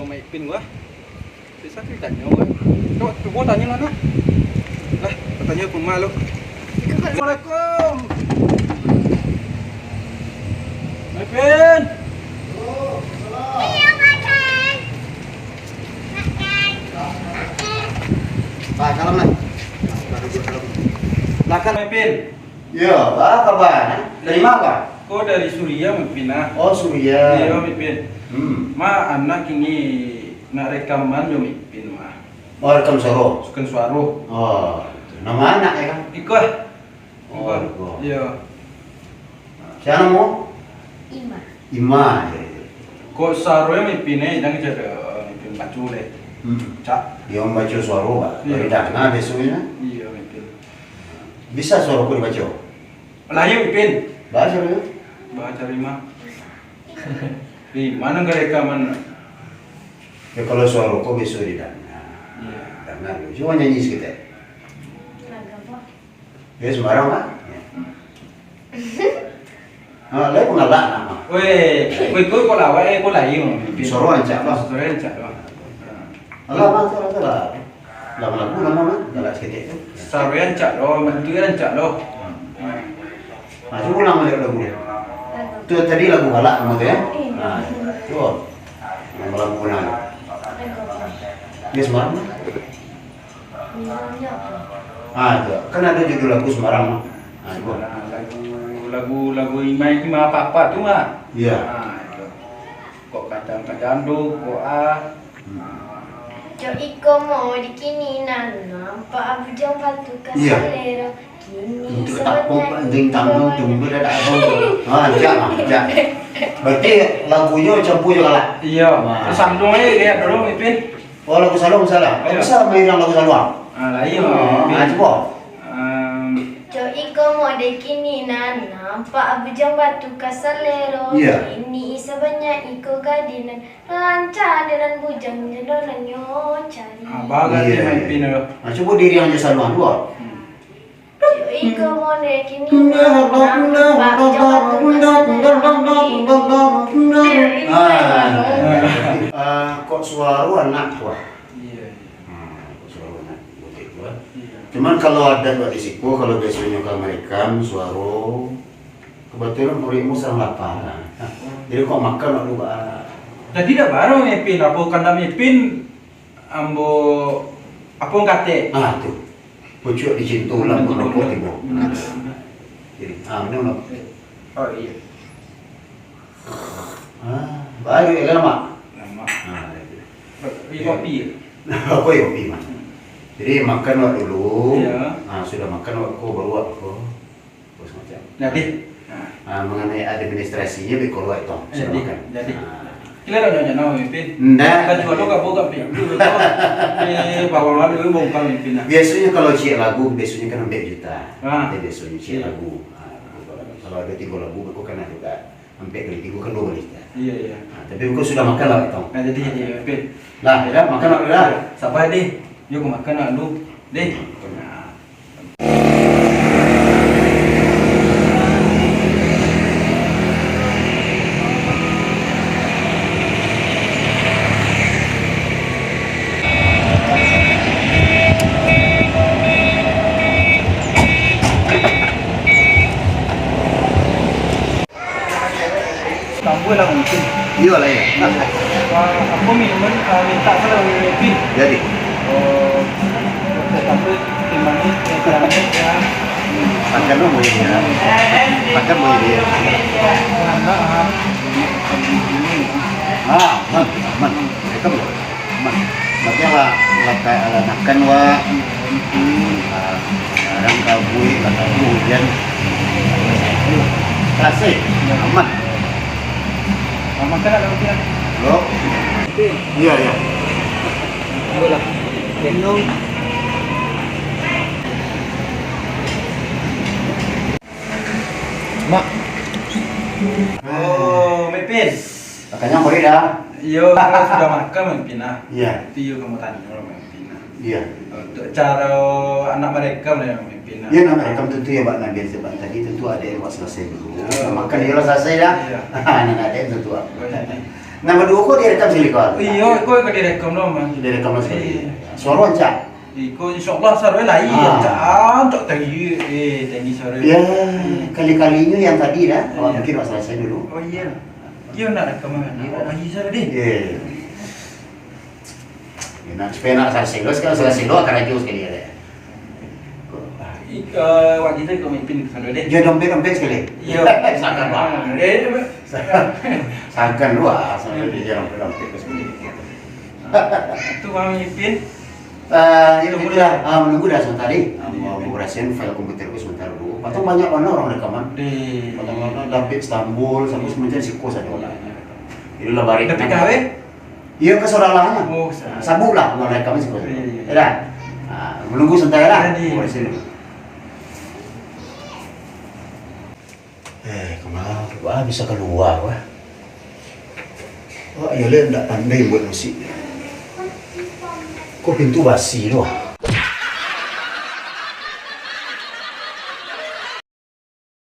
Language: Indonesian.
video mày pin quá. Thì sao cái cảnh nhau ấy. Đâu, tụi tanya mana? Lah, tanya pun malu. Assalamualaikum. Mày pin. Pak, salam lah. Lakan mày pin. Ya, Pak, kabar? Dari mana? Kau dari Suria mày pin ah. Oh, Suria. Iya mày pin. Ma anak ini nak rekaman yo mày pin mah. Oh, rekam suara. Sukan suaro. Oh, nama anak ya kan? Iko ah. Oh, Iko. Iya. Siapa namamu? Ima. Ima. Ya, ya. Kau suaro yang mày pin eh jangan jadi mày pin bacu le. Cak. Dia membaca suara, Pak. Iya. Tidak kenal besoknya. Iya mày pin. Bisa suaraku dibaca? Lah yuk mày pin. Baca dulu. Baca lima. Di mana nggak rekaman? Ya kalau suaraku besok tidak. Iya. Karena cuma nyanyi sekitar. Laga apa? Ya sembarang, Pak. Ya. Ah, lain pengalak nama. Weh, kau kau lawa kau lain mày pin. Suara ancak lah. Suara ancak lah. Allah, Pak, salah. Lama-lama nama mah, galak sekitar itu. Suara ancak loh, mentu ancak loh. Nah, coba ulang balik lagu. Laga. Itu tadi lagu galak kamu tuh ya? Iya. Nah, coba. Yang lagu mana? Laga apa? Dia Semarang. Minumnya apa? Ah, itu. Kan ada judul lagu Semarang. Nah, coba. Lagu imai apa apa tuh mah? Iya. Nah, itu. Kok kadang-kadang tuh kok ah. Jo iko mau dikininan nampak abu jam batu Iya. kasalero kini Untuk tak pompa ding tanggung tunggu dah tak tahu. Ah, jangan. Berarti lagunya campur juga lah. Iya. Wah. Terus sambung aja lihat dulu Ipin. Oh, lagu Salong salah. Iya. Bisa main lagu Salong. Ah, lah iya. Ah, coba. Jo iko mau dikininan nampak abu jam batu kasalero Iya. kini sebanyak iko gadinan lancar dengan bujang jendolan nyocari Bagas Iya. dia Ipin lo. Nah, coba diri yang Salong dua. Jo iko mau dikininan nampak abu jam batu Kok suara anak tua. Iya. Kok suara anak tua. Iya. Cuman kalau ada buat risiko, kalau besoknya ke mereka, suara kebetulan muridmu serang lapar. Jadi kok makan nak lupa. Jadi dah baru Ipin, apa kandang Ipin ambo apa kate? Ah tu, pucuk di cintu lah merokok ibu. Jadi, ini mana? Oh iya. Baru ya lama. Lama. itu. Iya kopi. Aku ya kopi mah. Jadi makan wak dulu. Iya. Sudah makan wak ko baru wak ko. Terus macam. Jadi. Mengenai administrasinya bikol wak itu. Sudah Jadi. makan. Jadi. Kira dah nyonya Ipin. Ndak. Kan jual lo gak boga Ipin. Bawa lalu bongkar Ipin. Biasanya kalau cik lagu, biasanya kan 4 juta. Ah. Jadi biasanya cik Iya. lagu. Kalau ada 3 lagu, aku kan ada 4 kali 3 kan 2 juta. Iya iya. Tapi aku sudah makan lah itu. Nah jadi Ipin. Lah, ya makan lah dah. Sabar deh. Yuk makan nak lu. Deh. Kamu lah mungkin. Iya lah ya. Aku minta kalau Ipin. Jadi, Tapi timbangi caranya ya. makan lo mau ini ya. Makan mau ini ya. Man. Mereka belum. Man. Makanya lah kayak ala makan wa. Sekarang kabui, kata hujan. Kasih, aman. Makan ada mungkin. Lo? Iya. Bola. Gendong. Mak. Oh, Mepin. Makanya mau dah. Yo, kalau sudah makan Mepin ah. Iya. Itu yo kamu tanya kalau Mepin ah. Iya. Untuk cara anak mereka Mepin ah. Ya nama rekam tentu ya Pak Nabil sebab tadi tentu ada yang buat selesai dulu. Ya. Makan dia selesai dah. Iya. Anak ada tentu. Oh, jadi. Nama dua kok direkam sekali kau? Iya, kau yang direkam dong man. Direkam sekali. Suara aja. Iko insyaallah sarwe lah iya cantik tinggi sarwe. Ya, kali-kalinya yang tadi dah. Awak mungkin awak selesai dulu. Oh iya. Iya nak rekam kan. Awak bagi sarwe deh. Iya. Nak supaya nak selesai lo sekarang selesai lo akan aja sekali ada. Wak kita kau mimpin sarwe deh. Dia dompet sekali. Iya. Sakan lah. Sakan lu ah, sampai dia dompet sekali. Tu kau mimpin. Itu dah menunggu dah sebentar tadi. Mau beresin file komputerku sebentar dulu. Patut banyak mana orang rekaman. Patut mana David Istanbul sampai semenjak si kos ada orang. Itu lah balik. Tapi KW? Iya ke saudaranya. Oh, sabuk lah mau rekaman si kos. Ya dah. Menunggu sebentar lah. Beresin dulu. Kemana? Wah bisa keluar wah. Wah, ya lihat tak pandai buat musik. Kok pintu basi doh?